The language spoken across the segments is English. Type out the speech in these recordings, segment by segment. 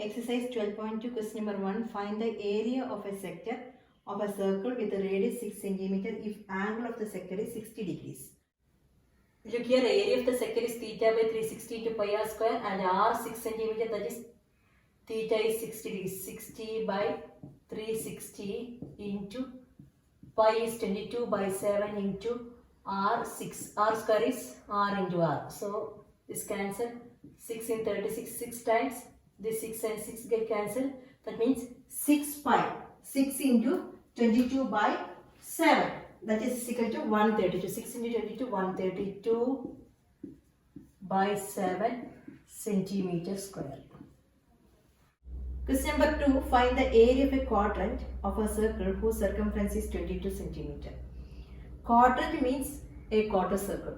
Exercise 12.2, question number 1. Find the area of a sector of a circle with a radius 6 cm if angle of the sector is 60 degrees. Look here, area of the sector is theta by 360 into pi r square and r 6 cm, that is theta is 60 degrees. 60 by 360 into pi is 22 by 7 into r 6. R square is r into r. So this cancel. 6 in 36 6 times. This 6 and 6 get cancelled. That means 6 pi. 6 into 22 by 7. That is equal to 132. 6 into 22, 132 by 7 centimeter square. Question number 2. Find the area of a quadrant of a circle whose circumference is 22 cm. Quadrant means a quarter circle.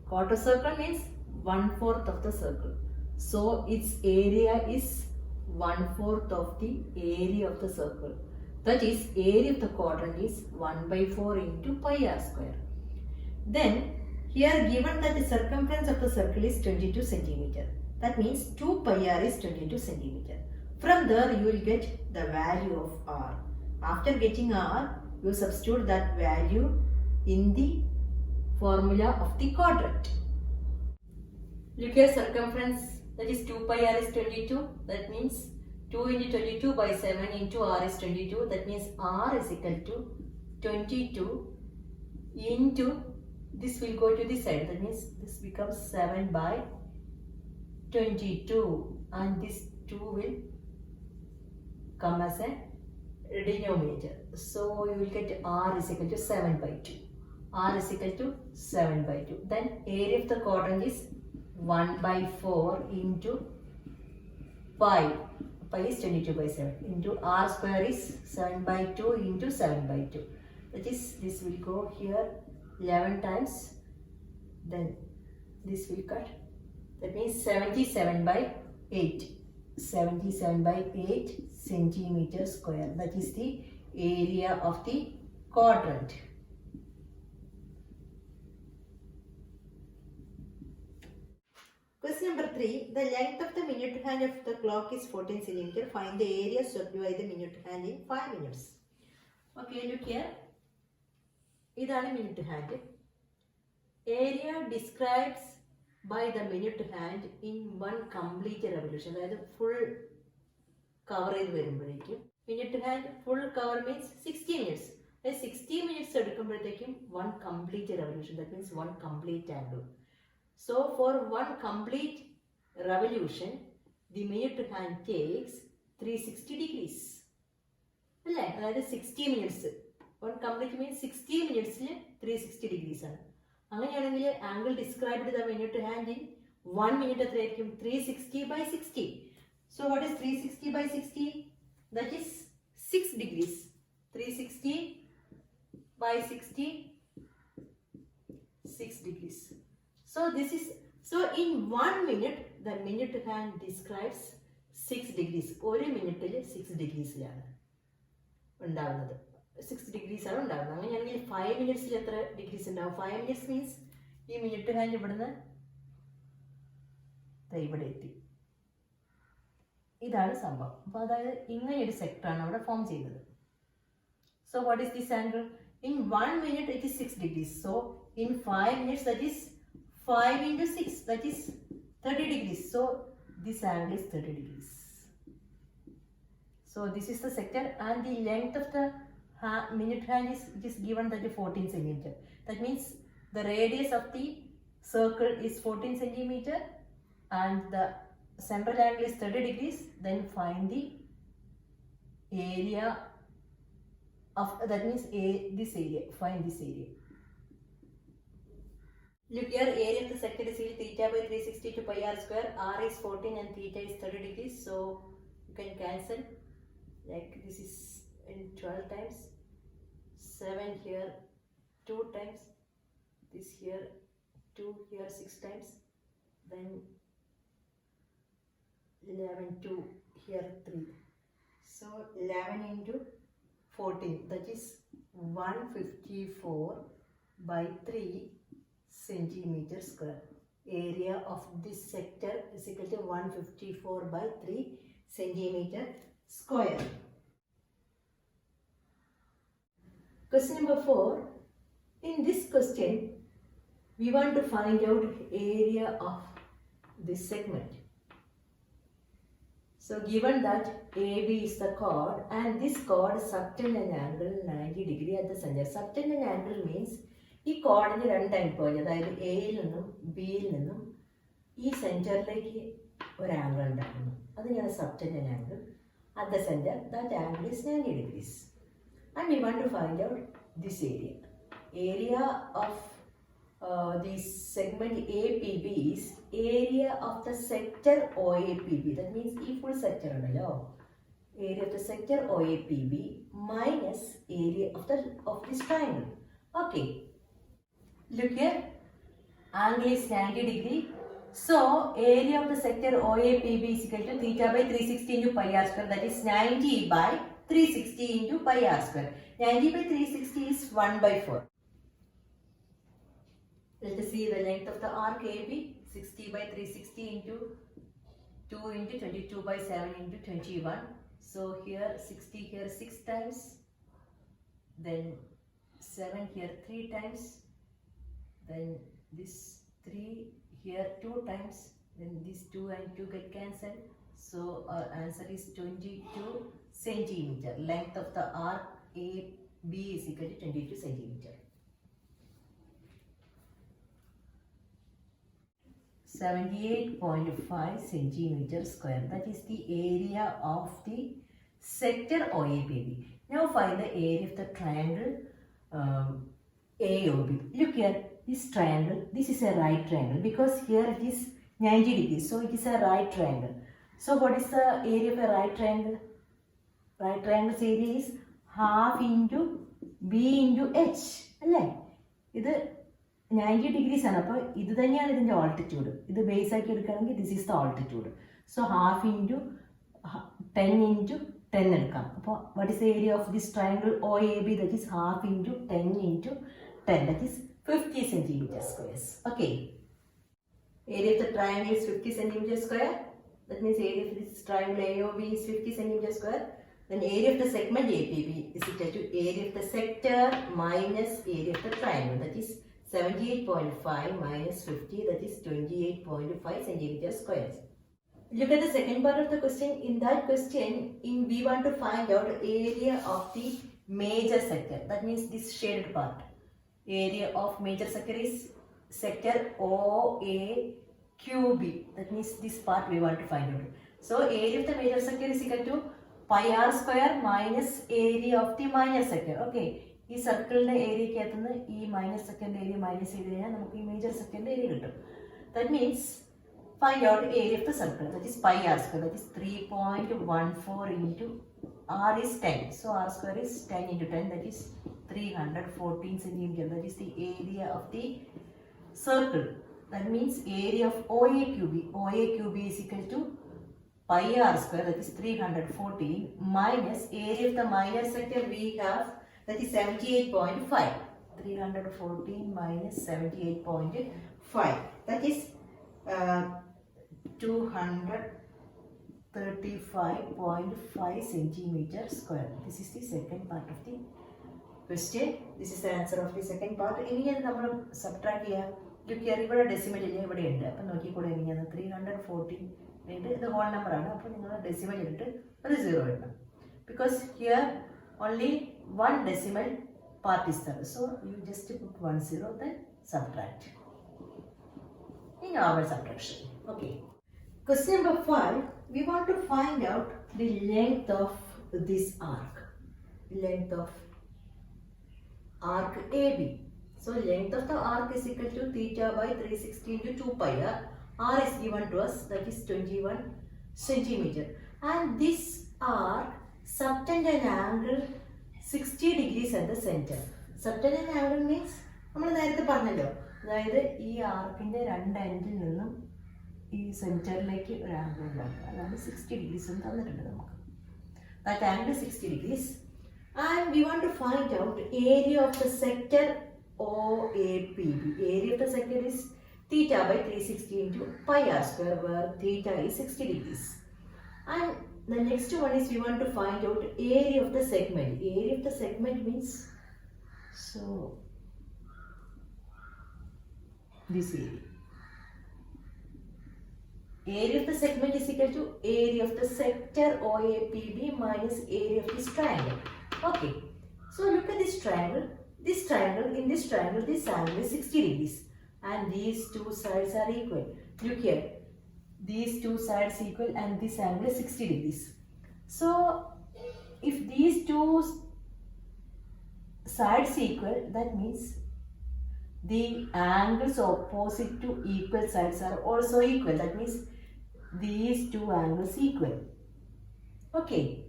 Quarter circle means 1/4 of the circle. So its area is 1/4 of the area of the circle. That is, area of the quadrant is 1/4 into pi r square. Then here given that the circumference of the circle is 22 cm. That means 2 pi r is 22 cm. From there you will get the value of r. After getting r, you substitute that value in the formula of the quadrant. Look here, circumference, that is 2 pi r is 22. That means 2 into 22 by 7 into r is 22. That means r is equal to 22 into, this will go to this side. That means this becomes 7 by 22 and this 2 will come as a denominator. So you will get r is equal to 7 by 2. R is equal to 7 by 2. Then area of the quadrant is 1/4 into pi. Pi is 22 by 7 into r square is 7 by 2 into 7 by 2. That is, this will go here 11 times. Then this will cut. That means 77 by 8. 77 by 8 centimeter square. That is the area of the quadrant. Question number 3. The length of the minute hand of the clock is 14 cm. Find the area swept by the minute hand in 5 minutes. Okay, look here. ഇതാണ് minute hand. Area describes by the minute hand in one complete revolution. അതായത് full cover ചെയ്ത് വരുമ്പോഴേക്കും minute hand full cover means 60 minutes. അതായത് 60 minutes എടുക്കുമ്പോഴത്തേക്കും one complete revolution. That means one complete angle. So for one complete revolution, the minute hand takes 360 degrees. അല്ലേ? അതായത് 60 minutes. One complete means 60 minutes 360 degrees ആണ്. അങ്ങനെയാണെങ്കിൽ angle described the minute hand in 1 minute എത്രയായിരിക്കും? 360 by 60. So what is 360 by 60? That is 6 degrees. 360 by 60, 6 degrees. So this is, so in 1 minute the minute hand describes 6 degrees. ഒരു മിനിറ്റിൽ 6 ഡിഗ്രീസിലാണ് ഉണ്ടാവുന്നത്. 6 degrees ആണ് ഉണ്ടാകുന്നത്. അങ്ങനെയാണെങ്കിൽ 5 മിനിറ്റ്സിൽ എത്ര ഡിഗ്രീസ് ഉണ്ടാവും? 5 മിനിറ്റ്സ് മീൻസ് ഈ മിനിറ്റ് ഹാൻഡ് ഇവിടുന്ന് ഇവിടെ എത്തി. ഇതാണ് സംഭവം. അപ്പോൾ അതായത് ഇങ്ങനെയൊരു സെക്ടറാണ് അവിടെ ഫോം ചെയ്യുന്നത്. So what is this angle? In 1 minute it is 6 degrees. So in 5 minutes that is 5 into 6, that is 30 degrees. So this angle is 30 degrees. So this is the sector and the length of the minute hand is, it is given that 14 cm. That means the radius of the circle is 14 cm and the central angle is 30 degrees. Then find the area of, that means this area, find this area. Look here, area of the sector is theta by 360 to pi r square. R is 14 and theta is 30 degrees. So you can cancel. Like this is in 12 times. 7 here, 2 times. This here, 2 here, 6 times. Then 11, 2 here, 3. So 11 into 14. That is 154 by 3 centimeter square. Area of this sector is equal to 154 by 3 centimeter square. Question number 4. In this question, we want to find out area of this segment. So given that AB is the chord and this chord subtend an angle 90 degree at the center. Subtend an angle means ഈ കോഡിന് രണ്ട് end point അതായത് എയിൽ നിന്നും ബിയിൽ നിന്നും ഈ സെന്ററിലേക്ക് ഒരു ആംഗിൾ ഉണ്ടാക്കുന്നു. അതിനാണ് subtend an angle at the center. That angle is 90 degrees. And we want to find out this area. Area of this segment APB is area of the sector OAPB. That means ഈ full sector ഉണ്ടല്ലോ. Area of the sector OAPB minus area of this triangle. Okay. Look here. Angle is 90 degree. So area of the sector OAPB is equal to theta by 360 into pi r square. That is 90 by 360 into pi r square. 90 by 360 is 1 by 4. Let us see the length of the arc AB. 60 by 360 into 2 into 22 by 7 into 21. So here 60 here 6 times. Then 7 here 3 times. Then this 3 here 2 times. Then this 2 and 2 get cancelled. So our answer is 22 centimeter. Length of the arc AB is equal to 22 centimeter. 78.5 centimeter square. That is the area of the sector OAPB. Now find the area of the triangle AOB. Look here, this triangle, this is a right triangle because here it is 90 degrees. So it is a right triangle. So what is the area of a right triangle? Right triangle's area is half into B into H. അല്ലേ ഇത് 90 degrees ആണ്. അപ്പോൾ ഇത് തന്നെയാണ് ഇതിൻ്റെ altitude. ഇത് base ആക്കി എടുക്കുകയാണെങ്കിൽ this is the altitude. So half into 10 into 10 എടുക്കാം. അപ്പോൾ what is the area of this triangle OAB? That is half into 10 into 10. That is 50 centimeter squares. Okay. Area of the triangle is 50 centimeter square. That means area of this triangle AOB is 50 centimeter square. Then area of the segment APB is equal to area of the sector minus area of the triangle. That is 78.5 minus 50. That is 28.5 centimeter squares. Look at the second part of the question. In that question, we want to find out area of the major sector. That means this shaded part. Area of major sector is sector OAQB. That means this part we want to find out. So area of the major sector is equal to pi r square minus area of the minor sector. Okay. ഈ സർക്കിളിൻ്റെ ഏരിയക്കകത്ത് നിന്ന് ഈ minus second area minus ചെയ്ത് കഴിഞ്ഞാൽ നമുക്ക് ഈ major second area കിട്ടും. That means find out area of the circle. That is pi r square. That is 3.14 into r is 10. So r square is 10 into 10. That is 314 centimeter. That is the area of the circle. That means area of OAQB. OAQB is equal to pi r square. That is 314 minus area of the minor sector we have. That is 78.5. 314 minus 78.5. That is 235.5 centimeter square. This is the second part of the question. This is the answer of the second part. ഇനിയാണ് നമ്മൾ subtract ചെയ്യുക. Look ഇവിടെ decimal ഇല്ല, ഇവിടെ ഉണ്ട്. അപ്പം നോക്കിക്കൂടെ എങ്ങനെയാണ് 314 ഇത് ഹോൾ നമ്പർ ആണ്. അപ്പോൾ നിങ്ങൾ ഡെസിമൽ ഇട്ടിട്ട് ഒരു 0 ഇടണം. Because here only one decimal part is there. So you just put 1 0 then subtract. In our subtraction. Okay. Question number 5. We want to find out the length of this arc. Length of arc AB. So length of the arc is equal to theta by 360 into 2 pi r. R is given to us, that is 21 centimeter. And this arc subtend an angle 60 degrees at the center. Subtend an angle means നമ്മൾ നേരത്തെ പറഞ്ഞല്ലോ, അതായത് ഈ ആർക്കിൻ്റെ രണ്ട് എൻഡിൽ നിന്നും ഈ സെൻറ്ററിലേക്ക് ഒരു ആംഗിൾ ഉണ്ടാക്കുക. അതാണ് 60 degrees എന്ന് തന്നിട്ടുണ്ട് നമുക്ക്. That angle 60 degrees. And we want to find out area of the sector OAPB. Area of the sector is theta by 360 into pi r square, where theta is 60 degrees. And The next one is we want to find out area of the segment. Area of the segment means, so this area. Area of the segment is equal to area of the sector OAPB minus area of this triangle. Okay. So look at this triangle. This triangle, in this triangle, this angle is 60 degrees. And these two sides are equal. Look here. These two sides equal and this angle is 60 degrees. So if these two sides equal, that means the angles opposite to equal sides are also equal. That means these two angles equal. Okay.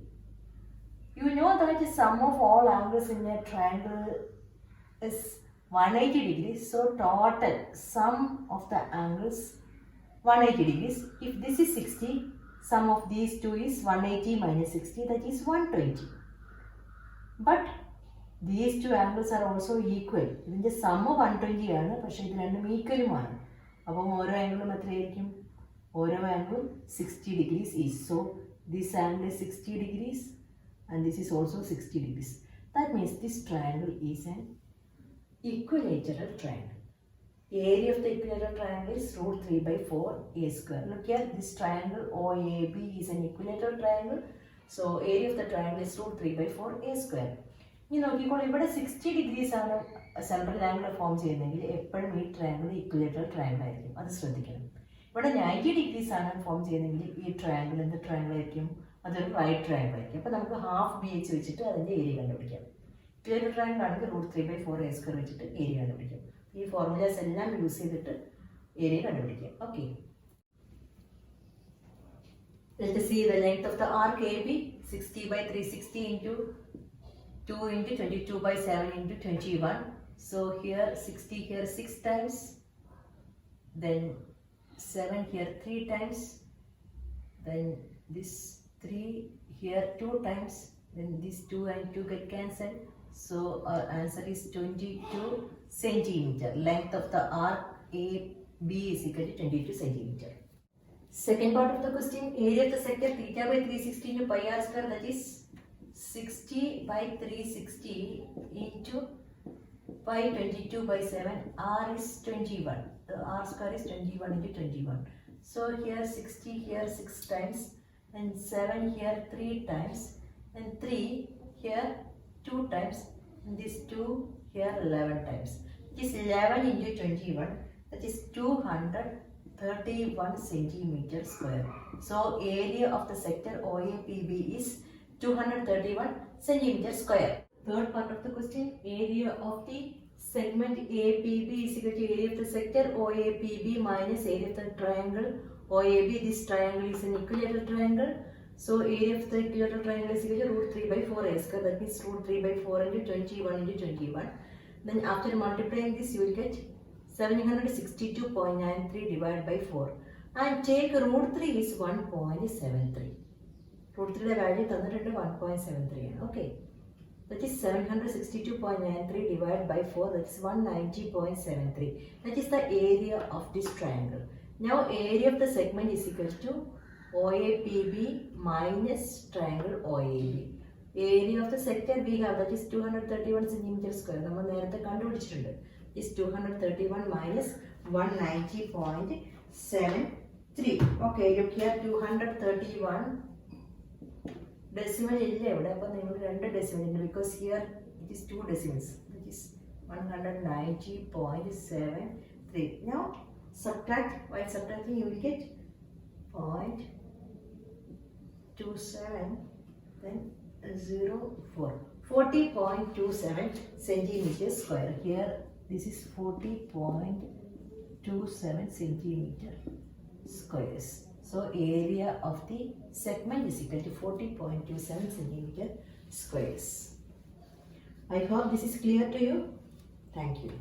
You know that the sum of all angles in a triangle is 180 degrees. So total sum of the angles 180 degrees. If this is 60, sum of these two is 180 minus 60, that is 120. But these two angles are also equal. ഇതിൻ്റെ sum 120 ആണ്, പക്ഷേ ഇത് രണ്ടും ഈക്വലുമാണ്. അപ്പം ഓരോ ആംഗിളും എത്രയായിരിക്കും? ഓരോ ആംഗിളും 60 degrees each. So this angle is 60 degrees and this is also 60 degrees. That means this triangle is an equilateral triangle. Area of the equilateral triangle is root 3 by 4 a square. Look here, this triangle OAB is an equilateral triangle. So area of the triangle is root 3 by 4 a square. ഇനി നോക്കിക്കോളൂ, ഇവിടെ 60 degrees ആണ് central angle form ചെയ്യുന്നതെങ്കിൽ എപ്പോഴും ഈ triangle equilateral triangle ആയിരിക്കും. അത് ശ്രദ്ധിക്കണം. ഇവിടെ 90 degrees ആണ് ഫോം ചെയ്യുന്നതെങ്കിൽ ഈ ട്രയാങ്കിൾ എന്ത് ട്രയാങ്കിൾ ആയിരിക്കും? അതൊരു റൈറ്റ് ട്രയാങ്കിൾ ആയിരിക്കും. അപ്പോൾ നമുക്ക് ഹാഫ് ബി എച്ച് വെച്ചിട്ട് അതിൻ്റെ ഏരിയ കണ്ടുപിടിക്കാം. ഇക്വലേറ്ററൽ ട്രയാങ്കിൾ ആണെങ്കിൽ റൂട്ട് 3 by 4 a square വെച്ചിട്ട് ഏരിയ കണ്ടുപിടിക്കാം. ഈ ഫോർമുലാസ് എല്ലാം യൂസ് ചെയ്തിട്ട് ഏരിയ കണ്ടുപിടിക്കാം. Okay. Let us see the length of the arc AB. 60 by 360 into 2 into 22 by 7 into 21. So here 60 here 6 times, then 7 here 3 times, then this 3 here 2 times, then this 2 and 2 get cancelled. So our answer is 22 centimeter. Length of the arc AB is equal to 22 centimeter. Second part of the question, area of the sector theta by 360 into pi r square, that is 60 by 360 into pi 22 by 7, r is 21. The r square is 21 into 21. So here 60 here 6 times, and 7 here 3 times, and 3 here 2 times, and this 2 here 11 times. It is 11 into 21, that is 231 centimeter square. So area of the sector OAPB is 231 centimeter square. Third part of the question, area of the segment APB is equal to area of the sector OAPB minus area of the triangle OAB. This triangle is an equilateral triangle. So area of the equilateral triangle is equal to root 3 by 4 a square. That means root 3 by 4 into 21 into 21. Then after multiplying this, you will get 762.93 divided by 4. And take root 3 is 1.73. Root 3 value തന്നിട്ടുണ്ട് 1.73 ആണ്. Okay. That is 762.93 divided by 4. That is 190.73. That is the area of this triangle. Now area of the segment is equal to OAPB minus triangle OAB. Area of the sector we have, that is 231 centimeter square. നമ്മൾ നേരത്തെ കണ്ടുപിടിച്ചിട്ടുണ്ട്. Is 231 minus 190.73. Okay, look here, 231 decimal ഇല്ല ഇവിടെ. അപ്പോൾ നിങ്ങൾ 2 decimal ഉണ്ട്, because here it is 2 decimals. That is 190.73. Now subtract. While subtracting, you will get 0.27, then 0.4. 40.27 centimeters square. Here this is 40.27 centimeter squares. So area of the segment is equal to 40.27 centimeter squares. I hope this is clear to you. Thank you.